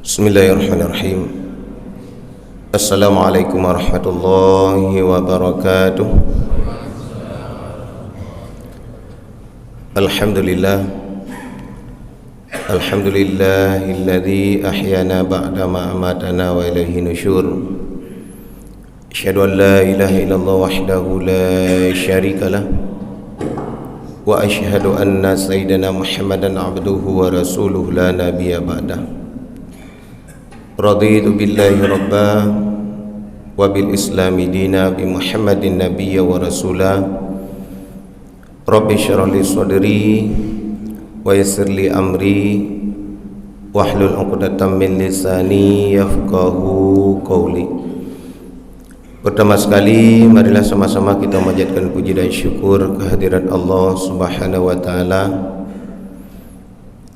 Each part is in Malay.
Bismillahirrahmanirrahim. Assalamualaikum warahmatullahi wabarakatuh. Alhamdulillah. Alhamdulillahilladzi ahyana ba'da ma amatana wa ilaihi nusyur. Asyhadu an la ilaha illallah wahdahu la syarikalah wa asyhadu anna sayyidana Muhammadan abduhu wa rasuluhu la nabiyya ba'dah. Raditu billahi rabba wa bil islami dina bi Muhammadin nabiyya wa rasula. Rabbi syrah li sadri wa yassir li amri wahlul 'uqdatam min lisani yafqahu qawli. Pertama sekali marilah sama-sama kita memanjatkan puji dan syukur kehadirat Allah Subhanahu wa taala,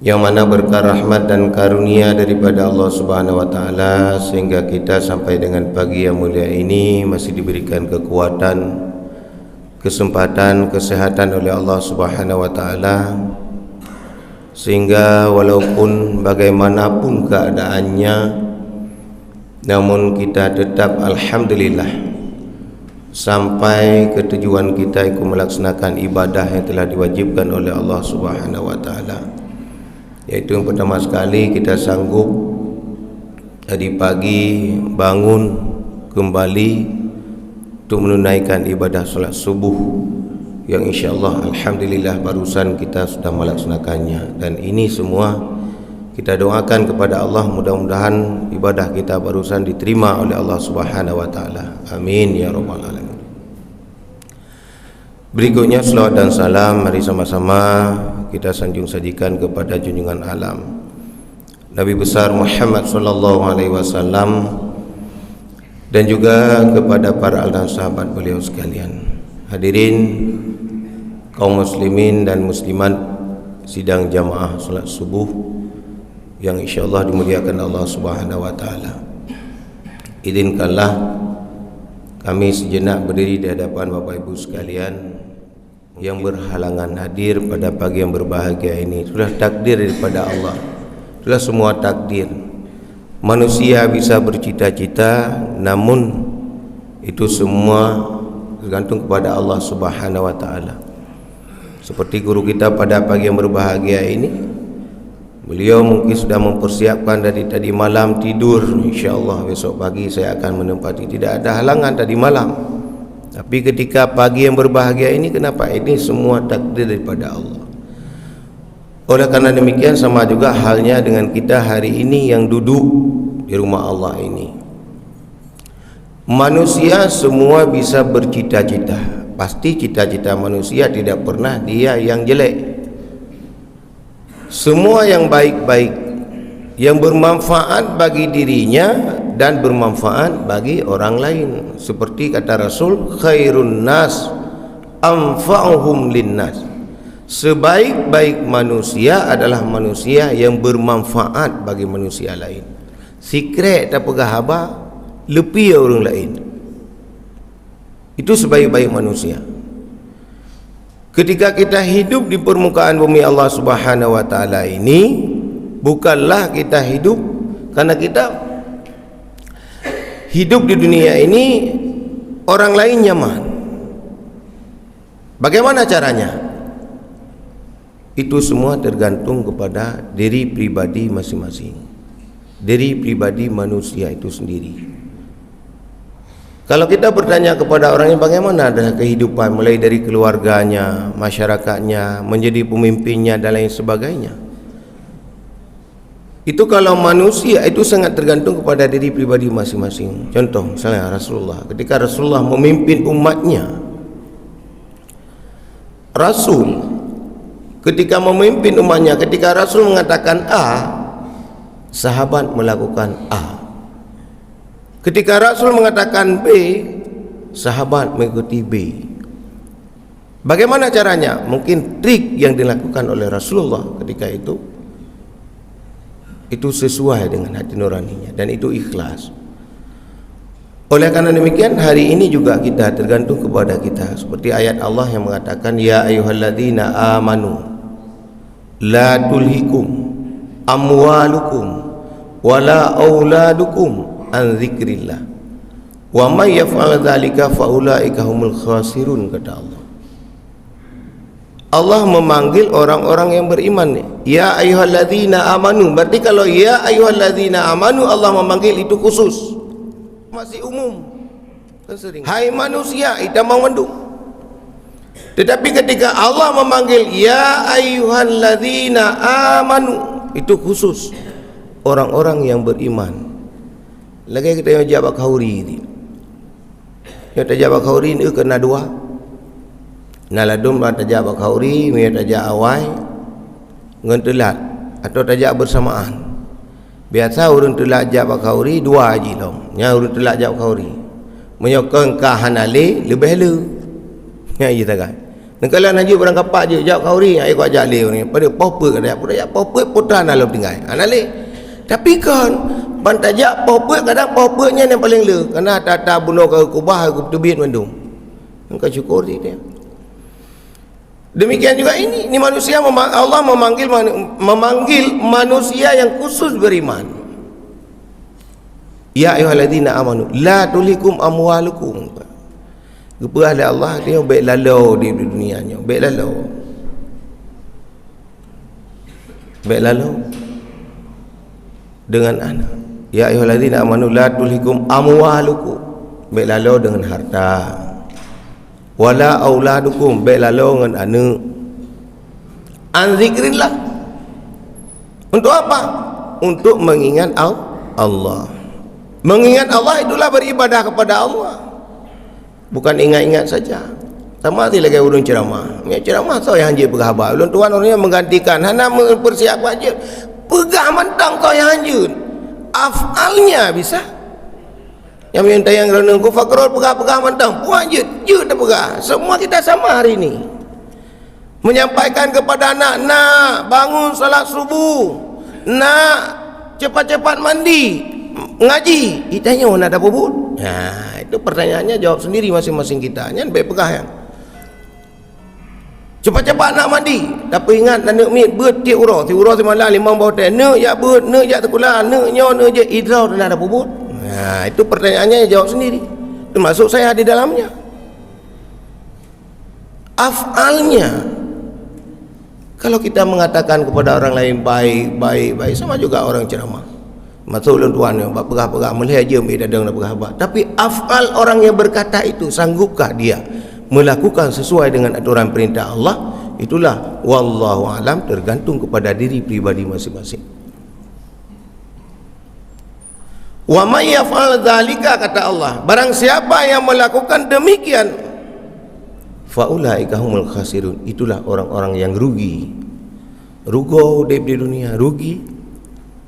yang mana berkah rahmat dan karunia daripada Allah Subhanahu wa taala sehingga kita sampai dengan pagi yang mulia ini masih diberikan kekuatan, kesempatan, kesehatan oleh Allah Subhanahu wa taala, sehingga walaupun bagaimanapun keadaannya, namun kita tetap alhamdulillah sampai ke tujuan kita ikut melaksanakan ibadah yang telah diwajibkan oleh Allah Subhanahu wa taala. Yaitu yang pertama sekali kita sanggup tadi pagi bangun kembali untuk menunaikan ibadah solat subuh, yang insyaAllah alhamdulillah barusan kita sudah melaksanakannya. Dan ini semua kita doakan kepada Allah, mudah-mudahan ibadah kita barusan diterima oleh Allah Subhanahu wa taala. Amin ya rabbal alamin. Berikutnya selawat dan salam mari sama-sama kita sanjung sajikan kepada junjungan alam Nabi besar Muhammad sallallahu alaihi wasallam, dan juga kepada para dan sahabat beliau sekalian. Hadirin kaum muslimin dan muslimat sidang jamaah salat subuh yang insyaallah dimuliakan Allah Subhanahu wa taala. Izinkanlah kami sejenak berdiri di hadapan Bapak Ibu sekalian yang berhalangan hadir pada pagi yang berbahagia ini. Sudah takdir daripada Allah, sudah semua takdir. Manusia bisa bercita-cita, namun itu semua tergantung kepada Allah Subhanahu wa taala. Seperti guru kita pada pagi yang berbahagia ini, beliau mungkin sudah mempersiapkan dari tadi malam tidur. InsyaAllah besok pagi saya akan menempati, tidak ada halangan tadi malam. Tapi ketika pagi yang berbahagia ini, kenapa? Ini semua takdir daripada Allah. Oleh karena demikian, sama juga halnya dengan kita hari ini yang duduk di rumah Allah ini. Manusia semua bisa bercita-cita. Pasti cita-cita manusia tidak pernah dia yang jelek. Semua yang baik-baik, yang bermanfaat bagi dirinya dan bermanfaat bagi orang lain. Seperti kata Rasul, khairun nas anfa'uhum linnas. Sebaik-baik manusia adalah manusia yang bermanfaat bagi manusia lain. Secret tak pegah haba lebih orang lain. Itu sebaik-baik manusia. Ketika kita hidup di permukaan bumi Allah Subhanahu wa taala ini, bukanlah kita hidup karena kita hidup di dunia ini orang lain nyaman. Bagaimana caranya? Itu semua tergantung kepada diri pribadi masing-masing, diri pribadi manusia itu sendiri. Kalau kita bertanya kepada orang yang bagaimana adalah kehidupan, mulai dari keluarganya, masyarakatnya, menjadi pemimpinnya dan lain sebagainya, itu kalau manusia itu sangat tergantung kepada diri pribadi masing-masing. Contoh misalnya Rasulullah, ketika Rasulullah memimpin umatnya, Rasul ketika memimpin umatnya, ketika Rasul mengatakan A, sahabat melakukan A. Ketika Rasul mengatakan B, sahabat mengikuti B. Bagaimana caranya? Mungkin trik yang dilakukan oleh Rasulullah ketika itu sesuai dengan hati nuraninya, dan itu ikhlas. Oleh karena demikian, hari ini juga kita tergantung kepada kita, seperti ayat Allah yang mengatakan, ya ayyuhalladzina amanu la tulhikum amwalukum wala auladukum an dzikrillah wa may yaf'al dzalika fa ulaika humul khasirun, kata Allah. Allah memanggil orang-orang yang beriman. Ya ayyuhalladzina amanu, berarti kalau ya ayyuhalladzina amanu Allah memanggil itu khusus, masih umum kan sering hai manusia itu mengandung. Tetapi ketika Allah memanggil ya ayyuhalladzina amanu itu khusus orang-orang yang beriman. Lagi kita yang jawab khauri ni, yang terjawab khauri ni kena dua. Naladum tajak bakhauri, mi tajak awai ngan telat atau tajak bersamaan. Biasa urang telat jak bakhauri dua haji long. Nya urang telat jak bakhauri. Menyokong ka hanale lebih lu. Nya iya tak. Nengkala haji barang kapak je jak bakhauri ai ko ajak le ni. Pada pope kada pope putra dalam tinggal. Hanale. Tapi kan ban tajak pope kadang popenya yang paling le. Karena tata bunuh ke kubah ke tebit mandung. Engkau syukur dia. Demikian juga ini manusia, Allah memanggil manusia yang khusus beriman. Ya ayyuhalladzina amanu la tulikum amwalukum. Kepada Allah dia baik lalau di dunianya, baik lalau. Baik lalau dengan anak. Ya ayyuhalladzina amanu la tulikum amwalukum. Baik lalau dengan harta. Wala auladukum, baik lalu dengan anak. An zikrillah, untuk apa? Untuk mengingat Allah. Mengingat Allah itulah beribadah kepada Allah, bukan ingat-ingat saja. Sama lagi urung ceramah. Ceramah tahu yang hanjir pegah. Ulun tuan orangnya menggantikan, hana mempersiapkan je. Pegah mentang kau yang hanjir. Af'alnya bisa. Yang minta yang renung ku fakrul pegah-pegah mentang puan je tak pegah. Semua kita sama hari ini menyampaikan kepada anak, nak bangun salat subuh, nak cepat-cepat mandi ngaji. Itanya nak ada bubut. Nah, itu pertanyaannya jawab sendiri masing-masing kita. Nyan baik pegah yang cepat-cepat nak mandi. Tapi ingat nak mit beut ti urau semalam limang bau teh. Ne ya beut, ne ya tekula, ne nyo ne je idrau nak ada bubut. Nah, itu pertanyaannya jawab sendiri. Termasuk saya di dalamnya. Af'alnya, kalau kita mengatakan kepada orang lain baik, sama juga orang ceramah. Masuk ulun tuan yang pegah-pegah melihat je ambil dadang nak pegah. Tapi af'al orang yang berkata itu, sanggupkah dia melakukan sesuai dengan aturan perintah Allah? Itulah wallahu alam, tergantung kepada diri pribadi masing-masing. Wa may yaf'al dzalika, kata Allah, barang siapa yang melakukan demikian, fa ulaika humul khasirun, itulah orang-orang yang rugi. Rugo di dunia, rugi.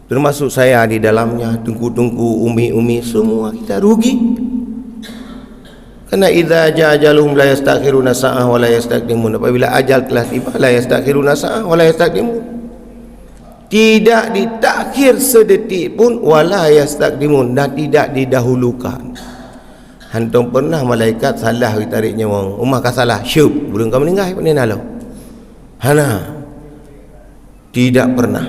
Termasuk saya di dalamnya, tungku-tungku, umi-umi, semua kita rugi. Karena idza jajalum la yastakhiruna sa'ah wa la yastaqdimun. Apabila ajal telah tiba, la yastakhiruna sa'ah wa la yastaqdimun. Tidak ditakhir sedetik pun, wala yastaqdimun, dan tidak didahulukan. Hantum pernah malaikat salah tariknya wong umah ka salah syub burung kau meninggal apa ni nalo hana, tidak pernah.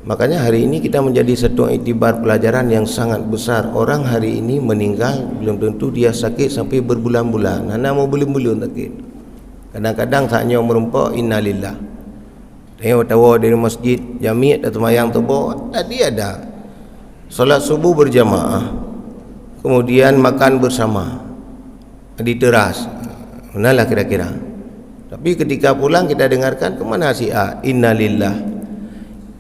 Makanya hari ini kita menjadi satu iktibar pelajaran yang sangat besar. Orang hari ini meninggal belum tentu dia sakit sampai berbulan-bulan, hana mau belum-belum sakit. Kadang-kadang taknya merumpak innalillah. Tengok tahu di masjid jami' atau semayang tebo tadi ada solat subuh berjamaah, kemudian makan bersama di teras, manalah kira-kira. Tapi ketika pulang kita dengarkan kemana si A, innalillah.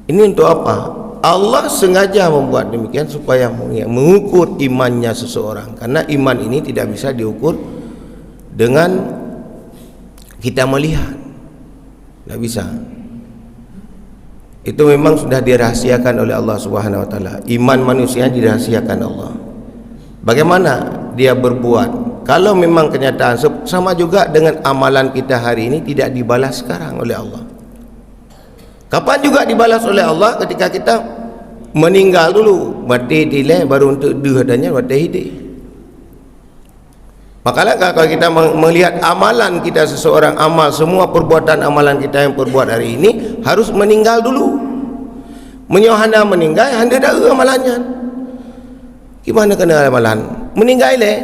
Ini untuk apa? Allah sengaja membuat demikian supaya mengukur imannya seseorang. Karena iman ini tidak bisa diukur dengan kita melihat, tidak bisa. Itu memang sudah dirahasiakan oleh Allah Subhanahu wa taala. Iman manusia dirahasiakan Allah. Bagaimana dia berbuat? Kalau memang kenyataan sama juga dengan amalan kita hari ini tidak dibalas sekarang oleh Allah. Kapan juga dibalas oleh Allah? Ketika kita meninggal dulu, mati dileh baru untuk adanya mati hidup. Makalah kalau kita melihat amalan kita seseorang amal, semua perbuatan amalan kita yang perbuat hari ini harus meninggal dulu. Menyohana meninggal handa dah amalannya. Gimana kena amalan? Meninggal le.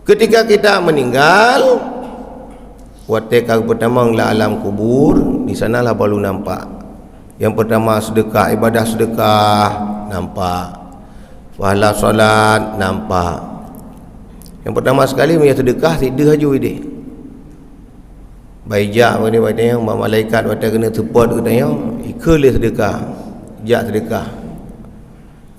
Ketika kita meninggal, waktu pertama nglah alam kubur, di sanalah baru nampak. Yang pertama sedekah, ibadah sedekah nampak. Pahala solat nampak. Yang pertama sekali punya sedekah tidak haju dia. Baijak ni yang malaikat waktu kena support katanya, ikut sedekah. Jak sedekah.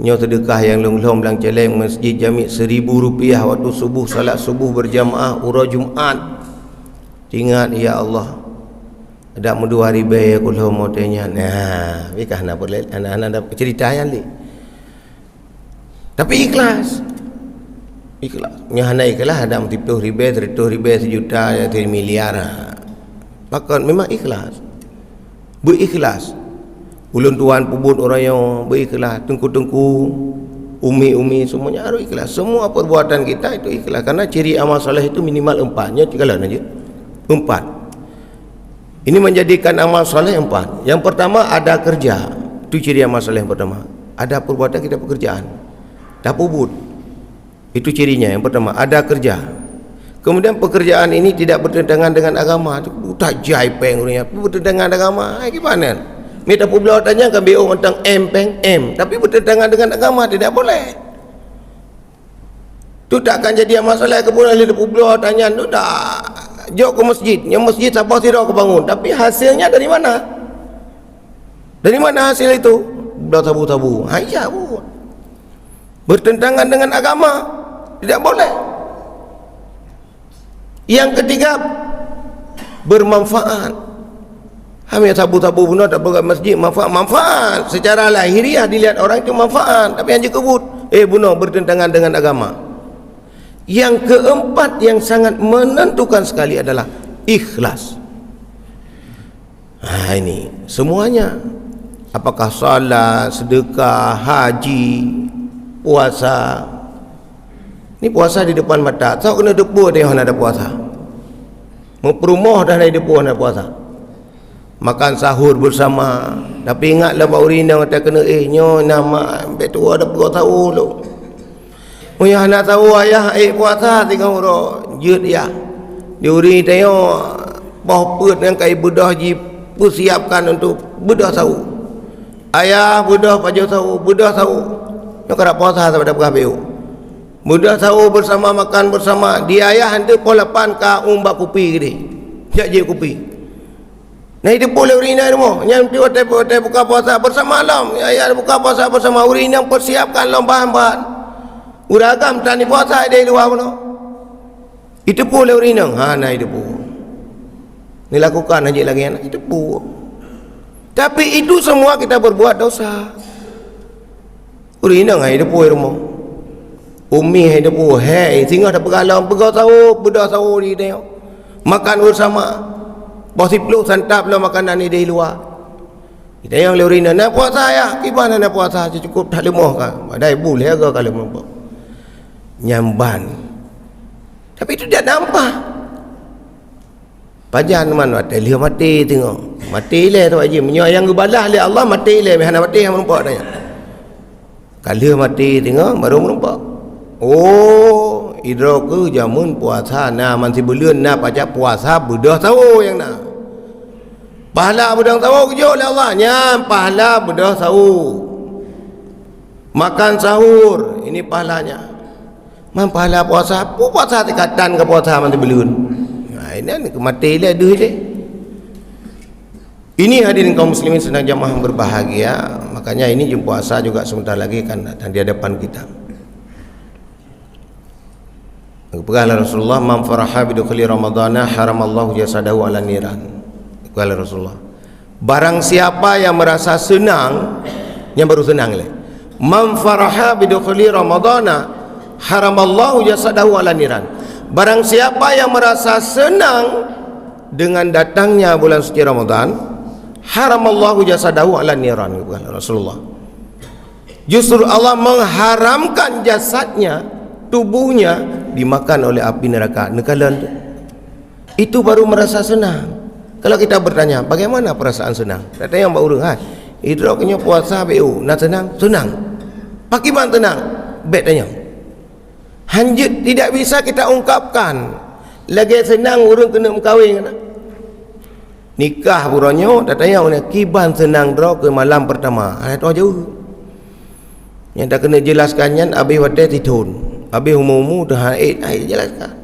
Nyo sedekah yang long-long belang celeng masjid jami RM1,000 waktu subuh, salat subuh berjamaah urau Jumaat. Ingat ya Allah. Ada mu 2 ribu aku lo mau tanya. Nah, bikah nak boleh anak-anak cerita yang ni. Tapi ikhlas. Ikhlas. Nyahana ikhlas ada 30 ribu, 100 ribu, 1 juta, 1 miliar. Maka memang ikhlas. Berikhlas. Ulun tuan pubut orang yang berikhlas, tengku-tengku, umi-umi semuanya harus ikhlas. Semua perbuatan kita itu ikhlas karena ciri amal soleh itu minimal 4-nya tinggalan aja. 4. Ini menjadikan amal soleh 4. Yang pertama ada kerja. Itu ciri amal soleh yang pertama. Ada perbuatan kita pekerjaan. Tak pubut. Itu cirinya yang pertama, ada kerja. Kemudian pekerjaan ini tidak bertentangan dengan agama. Tak jaipeng orangnya bertentangan dengan agama. Gimana? Minta pula tanya kan BO tentang M, tapi bertentangan dengan agama, tidak boleh. Tu tak akan jadi masalah kemudian dia pula tanya tu tak. Jauh ke masjid. Yang masjid siapa sirah aku bangun, tapi hasilnya dari mana? Dari mana hasil itu? Dah tabu-tabu. Ya bu. Bertentangan dengan agama, tidak boleh. Yang ketiga, bermanfaat. Hamil tabu-tabu pun tak berkat masjid, manfaat secara lahiriah dilihat orang itu manfaat, tapi yang kebut bunuh bertentangan dengan agama. Yang keempat yang sangat menentukan sekali adalah ikhlas. Ini semuanya, apakah salat, sedekah, haji, puasa. Ni puasa di depan mata. Tahu kena depu tengok nak ada puasa. Mau perumah dah nak depu nak puasa. Makan sahur bersama. Tapi ingatlah Pak Urina kata kena nyo nama betua ada perlu tahu lu. Oh ya nak tahu ayah puasa tengok ro jut ya. Diuri tengok bau put yang kai bedah ji persiapkan untuk bedah tahu. Ayah bedah paju tahu, bedah tahu. Nak kena puasa pada berapa mudah tahu bersama, makan bersama. Dia ayah hantu polapan ka umbak kopi gede. Jak je kopi. Nah itu boleh urina semua. Yang tu buka puasa bersama alam. Ayah buka puasa bersama urina persiapkan bahan-bahan. Uragam tani puasa dia luar mana. Itu boleh urina. Nah itu pun. Ni lakukan aja lagi anak itu pun. Tapi itu semua kita berbuat dosa. Urina itu pun rumah. Umi hidup tinggal ada pegalang pegang tahu bedah tahu di dia makan bersama bos iplu santap lah makanan ni dari luar kita yang lurina nak puasa ya gimana nak puasa cukup tak lemah kan ada boleh ke kalau mampu nyamban tapi itu dia nampak pajan mana ada dia mati tengok mati le tu aja menyayang kebalah le Allah mati le mehana mati yang nampak tanya kalau mati tengok baru nampak. Oh, idro ke jamun puasa na mansi bulan na pajak puasa bedah tahu yang na. Pahala bedah tahu ke oleh Allah nya pahala bedah tahu. Makan sahur ini pahalanya. Man pahala puasa, puasa tikatan ke puasa mansi bulan. Nah, ini mati le duh dia. Ini hadirin kaum muslimin sedang jamaah berbahagia, makanya ini jam puasa juga sebentar lagi kan datang di hadapan kita. Kala Rasulullah man faraha bidukhuli ramadhana haramallahu jasadahu ala niran. Kala Rasulullah barang siapa yang merasa senang yang baru senang le man faraha bidukhuli ramadhana haramallahu jasadahu ala niran. Barang siapa yang merasa senang dengan datangnya bulan suci Ramadan haramallahu jasadahu ala niran. Kala Rasulullah justru Allah mengharamkan jasadnya, tubuhnya dimakan oleh api neraka. Nekalan itu baru merasa senang. Kalau kita bertanya bagaimana perasaan senang, katanya Mbak Urung idraknya puasa BU nak tenang pakiman tenang bet tanya hanjut tidak bisa kita ungkapkan lagi senang urung kena mengkawin kena nikah buronyo datanya ona kiban senang dro ke malam pertama ada tu jauh yang tak kena jelaskannya habis wadai titun habis umumu dah ai jelaskan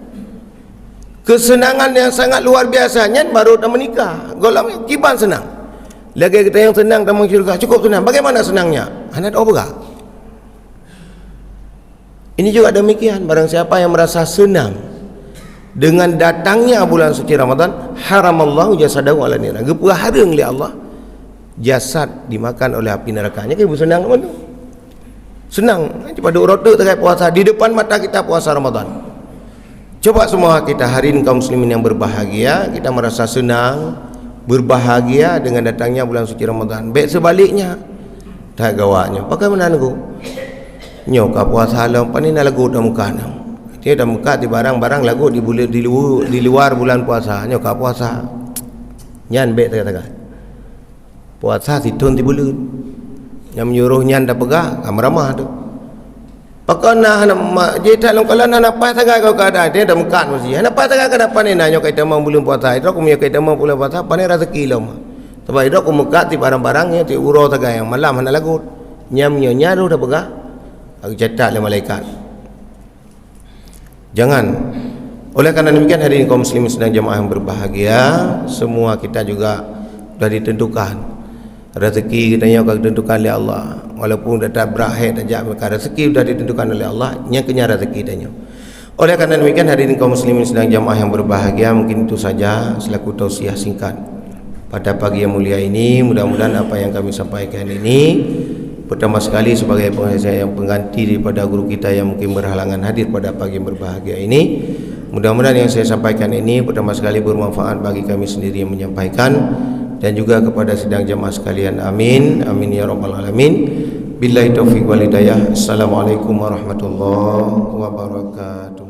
kesenangan yang sangat luar biasanya baru dah menikah golong kiban senang lagi kita yang senang dalam syurga cukup senang bagaimana senangnya anak apa ini juga demikian barang siapa yang merasa senang dengan datangnya bulan suci Ramadan haramallahu jasadahu ala nira gepuhareng oleh Allah jasad dimakan oleh api nerakanya ke senang mana senang pada rotok terkait puasa di depan mata kita puasa Ramadan. Coba semua kita hari ini kaum muslimin yang berbahagia kita merasa senang berbahagia dengan datangnya bulan suci Ramadan. Baik sebaliknya tak gawanya bagaimana aku nyoka puasa alam panina lagu dah muka nam dia dah muka di barang-barang lagu di luar bulan puasa nyoka puasa nyan baik katakan puasa situn di bulan yang menyuruh nyan dah pegah ramah tu pakana nak jeta long kala nak apa taga kau kada dia dah muka mesti nak apa taga kada pane nanyo kai tamang bulan puasa itu aku punya kai tamang bulan puasa pane rezeki lo sebab itu aku muka di barang-barangnya di uro taga yang malam nak lagu nyam nyaru dah pegah aku cetak oleh malaikat. Jangan. Oleh kerana demikian hari ini kaum muslimin sedang jemaah yang berbahagia, semua kita juga sudah ditentukan. Rezeki kita yang ditentukan oleh Allah. Walaupun dah tak berakhir dah mereka rezeki sudah ditentukan oleh Allah, nya kenya rezeki tanya. Oleh kerana demikian hari ini kaum muslimin sedang jemaah yang berbahagia, mungkin itu saja selaku tausiah singkat pada pagi yang mulia ini. Mudah-mudahan apa yang kami sampaikan ini pertama sekali sebagai pengajar yang pengganti daripada guru kita yang mungkin berhalangan hadir pada pagi yang berbahagia ini, mudah-mudahan yang saya sampaikan ini pertama sekali bermanfaat bagi kami sendiri yang menyampaikan dan juga kepada sidang jemaah sekalian. Amin amin ya rabbal alamin. Billahi taufiq wal hidayah. Assalamualaikum warahmatullahi wabarakatuh.